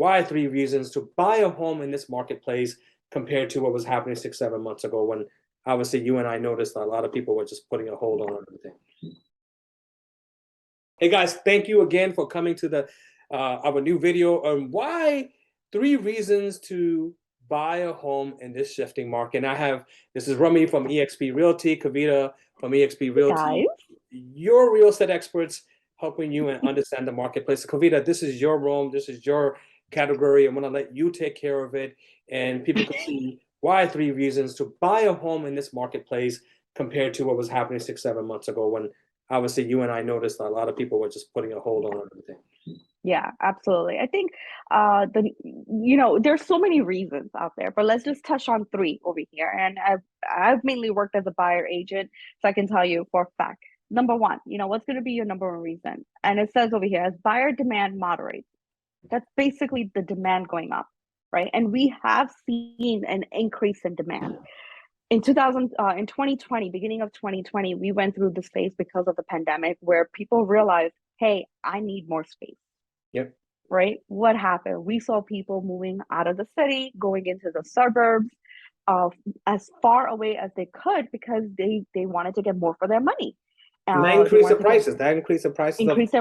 why 3 reasons to buy a home in this marketplace compared to what was happening 6, 7 months ago when obviously you and I noticed that a lot of people were just putting a hold on everything. Hey guys, thank you again for coming to the our new video on why 3 reasons to buy a home in this shifting market. And this is Rummy from eXp Realty, Kavita from eXp Realty, your real estate experts helping you and understand the marketplace. So Kavita, this is your room, this is your category. I'm gonna let you take care of it, and people can see why 3 reasons to buy a home in this marketplace compared to what was happening 6, 7 months ago when obviously you and I noticed that a lot of people were just putting a hold on everything. Yeah, absolutely. I think there's so many reasons out there, but let's just touch on 3 over here. And I've mainly worked as a buyer agent, so I can tell you for a fact. Number 1, what's going to be your number 1 reason? And it says over here, as buyer demand moderates. That's basically the demand going up, right? And we have seen an increase in demand. In 2020, beginning of 2020, we went through this phase because of the pandemic where people realized, hey, I need more space. Yep. Right? What happened? We saw people moving out of the city, going into the suburbs, as far away as they could because they wanted to get more for their money. And that increased the prices. Increase their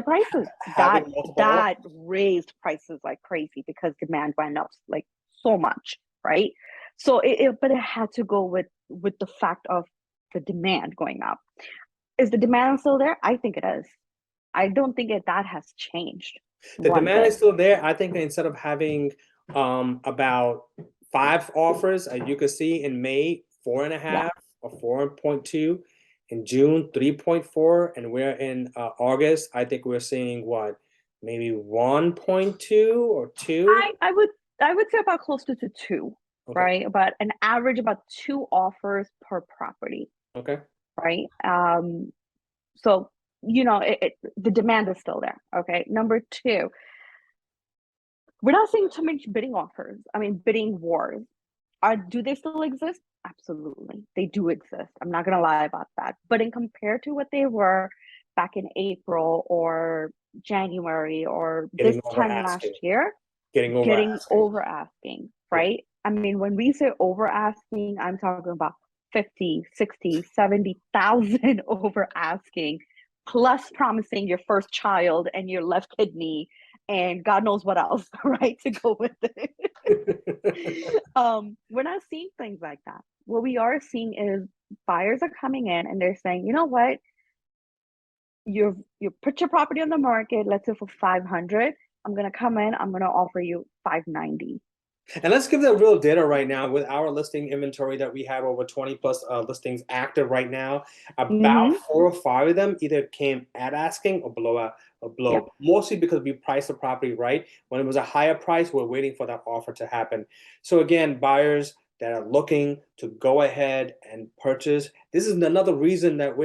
prices. That raised prices like crazy because demand went up like so much, right? So but it had to go with the fact of the demand going up. Is the demand still there? I think it is. I don't think that has changed. The demand is still there. I think instead of having about 5 offers, you could see in May 4.5 or 4.2, in June 3.4, and we're in August. I think we're seeing what, maybe 1.2 or 2. I would say about close to 2, okay. Right? About an average about 2 offers per property. Okay. Right. So the demand is still there. Okay. Number 2, we're not seeing too many bidding offers. I mean, bidding wars. Do they still exist? Absolutely. They do exist. I'm not going to lie about that. But in compared to what they were back in April or January or this time last year, getting over asking, right? I mean, when we say over asking, I'm talking about 50, 60, 70,000 over asking, plus promising your first child and your left kidney and God knows what else, right, to go with it. We're not seeing things like that. What we are seeing is buyers are coming in and they're saying, you know what, you put your property on the market, let's say for 500. I'm gonna come in, I'm gonna offer you 590. And let's give that real data right now with our listing inventory that we have over 20 plus listings active right now. About 4 or 5 of them either came at asking or below. Yep. Mostly because we priced the property right. When it was a higher price, we're waiting for that offer to happen. So again, buyers that are looking to go ahead and purchase, this is another reason that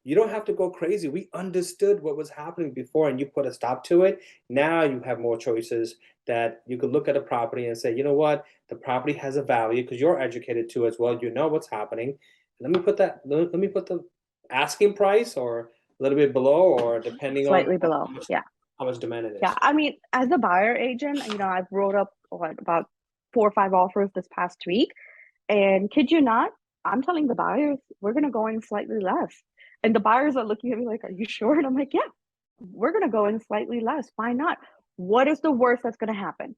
you don't have to go crazy. We understood what was happening before and you put a stop to it. Now you have more choices that you could look at a property and say, you know what, the property has a value because you're educated too as well. You know what's happening. Let me put the asking price or a little bit below or depending slightly on below. how much demand it is. Yeah, I mean, as a buyer agent, I've wrote up about 4 or 5 offers this past week, and kid you not, I'm telling the buyers we're gonna go in slightly less, and the buyers are looking at me like, "Are you sure?" And I'm like, "Yeah, we're gonna go in slightly less. Why not? What is the worst that's gonna happen?"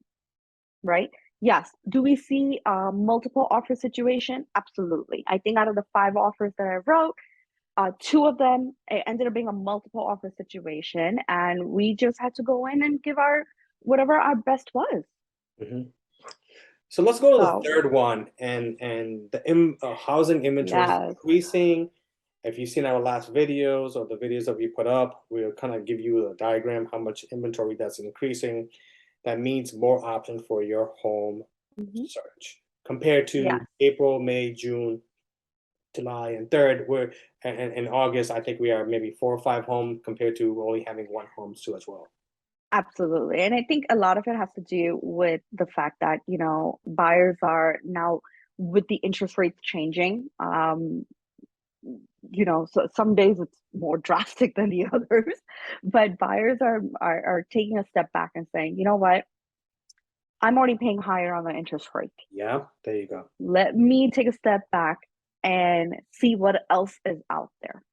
Right? Yes. Do we see a multiple offer situation? Absolutely. I think out of the 5 offers that I wrote, 2 of them it ended up being a multiple offer situation, and we just had to go in and give whatever our best was. So let's go to the third one, and the housing inventory is increasing. If you've seen our last videos or the videos that we put up, we'll kind of give you a diagram how much inventory that's increasing. That means more options for your home search compared to April, May, June, July, and in August. I think we are maybe 4 or 5 homes compared to only having 1 home too as well. Absolutely. And I think a lot of it has to do with the fact that, buyers are now, with the interest rates changing, so some days it's more drastic than the others, but buyers are taking a step back and saying, you know what, I'm already paying higher on the interest rate. Yeah, there you go. Let me take a step back and see what else is out there.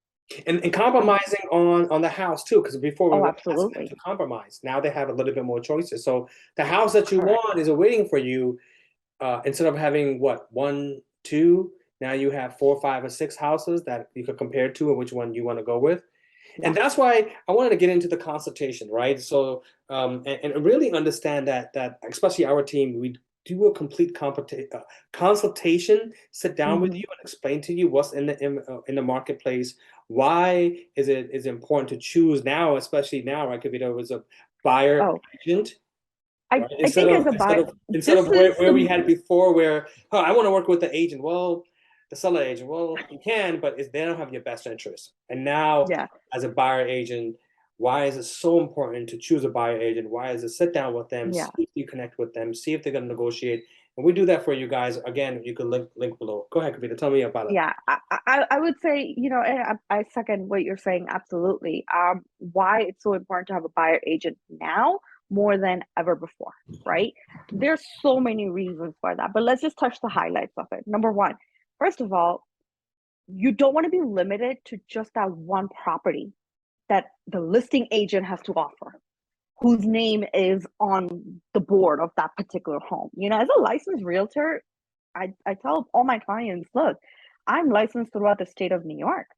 And compromising on the house too, because before we Oh, were asking them absolutely. to compromise. Now they have a little bit more choices. So the house that you Correct. want is waiting for you. Instead of having what, 1, 2, now you have 4, 5, or 6 houses that you could compare to, and which one you want to go with. Yeah. And that's why I wanted to get into the consultation, right? So and really understand that especially our team, we do a complete consultation, sit down with you and explain to you what's in the marketplace. Why is it important to choose now, especially now, right? Because there was a buyer agent. Right? I think as a buyer, instead of where we had before, where I want to work with the agent. Well, the seller agent. Well, you can, but they don't have your best interest. And now, as a buyer agent, why is it so important to choose a buyer agent? Why is it sit down with them, see if you connect with them, see if they're going to negotiate, and we do that for you guys. Again, you can link below. Go ahead, Kavita, tell me about it. Yeah, I would say, you know, and I second what you're saying. Absolutely. Why it's so important to have a buyer agent now more than ever before, right? There's so many reasons for that, but let's just touch the highlights of it. Number one, first of all, you don't want to be limited to just that one property that the listing agent has to offer, whose name is on the board of that particular home. You know, as a licensed realtor, I tell all my clients, look, I'm licensed throughout the state of New York.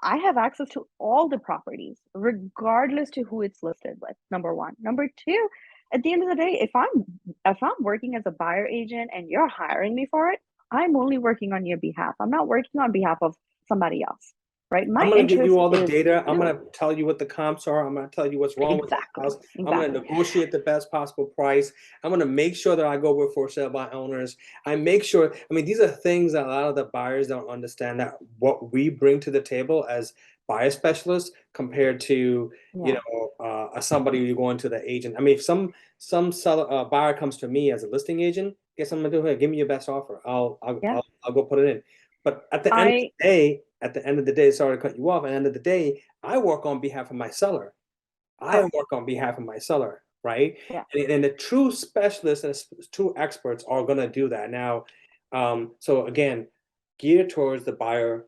I have access to all the properties, regardless to who it's listed with, number one. Number two, at the end of the day, if I'm working as a buyer agent and you're hiring me for it, I'm only working on your behalf. I'm not working on behalf of somebody else, right? I'm going to give you all the data. I'm going to tell you what the comps are. I'm going to tell you what's wrong with the house. I'm going to negotiate the best possible price. I'm going to make sure that I go with for sale by owners. I make sure, I mean, these are things that a lot of the buyers don't understand, that what we bring to the table as buyer specialists compared to, you know, somebody you go into the agent. I mean, if some seller, buyer comes to me as a listing agent, guess I'm going to do it. Give me your best offer. I'll go put it in. But at the end of the day, sorry to cut you off. At the end of the day, I work on behalf of my seller. I work on behalf of my seller, right? Yeah. And the true specialists and true experts are going to do that. Now, so again, geared towards the buyer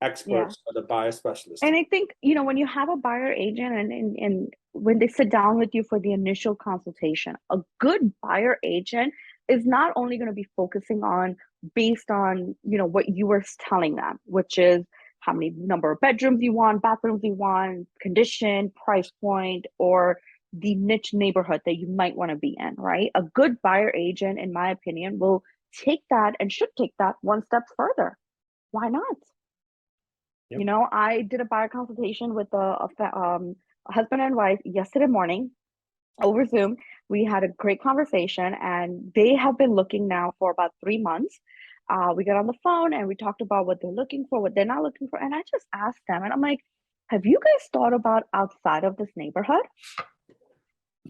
experts or the buyer specialists. And I think, you know, when you have a buyer agent and when they sit down with you for the initial consultation, a good buyer agent is not only going to be focusing on based on, you know, what you were telling them, which is how many number of bedrooms you want, bathrooms you want, condition, price point, or the niche neighborhood that you might want to be in, right? A good buyer agent, in my opinion, will take that and should take that one step further. Why not? You know, I did a buyer consultation with a husband and wife yesterday morning over Zoom. We had a great conversation, and they have been looking now for about 3 months. We got on the phone and we talked about what they're looking for, what they're not looking for. And I just asked them, and I'm like, have you guys thought about outside of this neighborhood?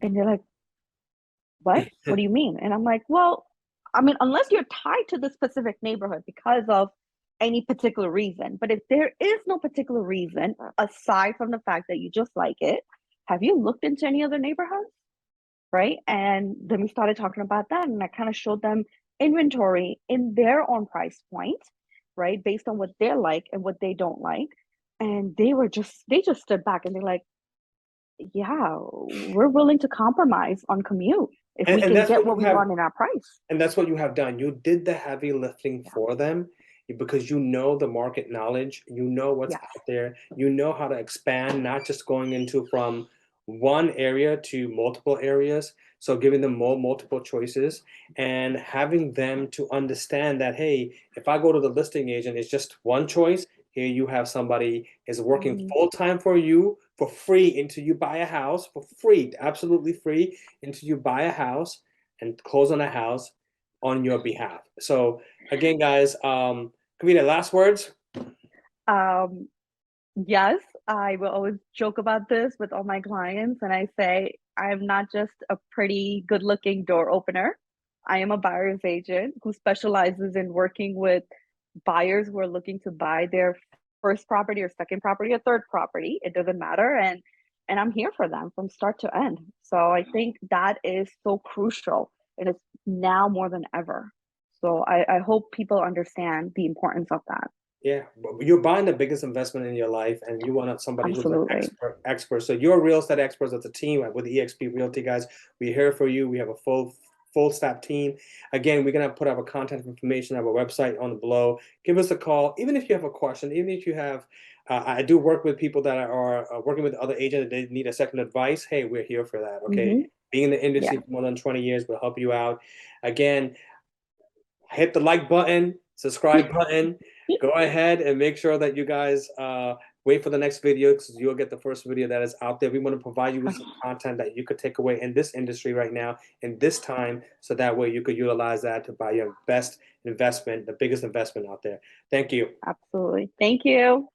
And they're like, what? What do you mean? And I'm like, well, I mean, unless you're tied to the specific neighborhood because of any particular reason. But if there is no particular reason, aside from the fact that you just like it, have you looked into any other neighborhoods? Right. And then we started talking about that. And I kind of showed them inventory in their own price point, right? Based on what they like and what they don't like. And they just stood back and they're like, yeah, we're willing to compromise on commute if we can get what we want in our price. And that's what you have done. You did the heavy lifting for them because you know the market knowledge, you know what's out there, you know how to expand, not just going into from one area to multiple areas. So giving them multiple choices and having them to understand that, hey, if I go to the listing agent, it's just one choice. Here you have somebody is working full-time for you for free until you buy a house, for free, absolutely free, until you buy a house and close on a house on your behalf. So again, guys, Kavita, last words? Yes, I will always joke about this with all my clients, and I say I'm not just a pretty good-looking door opener. I am a buyer's agent who specializes in working with buyers who are looking to buy their first property or second property or third property. It doesn't matter. And and I'm here for them from start to end. So I think that is so crucial, and it's now more than ever. So I hope people understand the importance of that. Yeah, you're buying the biggest investment in your life, and you want somebody who's an Absolutely. expert. So you're real estate experts as a team with the eXp Realty guys. We're here for you. We have a full staff team. Again, we're gonna put our contact information on our website on the below. Give us a call, even if you have a question, even if you have. I do work with people that are working with other agents that they need a second advice. Hey, we're here for that. Okay, being in the industry Yeah. for more than 20 years will help you out. Again, hit the like button, subscribe button. Go ahead and make sure that you guys wait for the next video, because you'll get the first video that is out there. We want to provide you with some content that you could take away in this industry right now, in this time, so that way you could utilize that to buy your best investment, the biggest investment out there. Thank you. Absolutely. Thank you.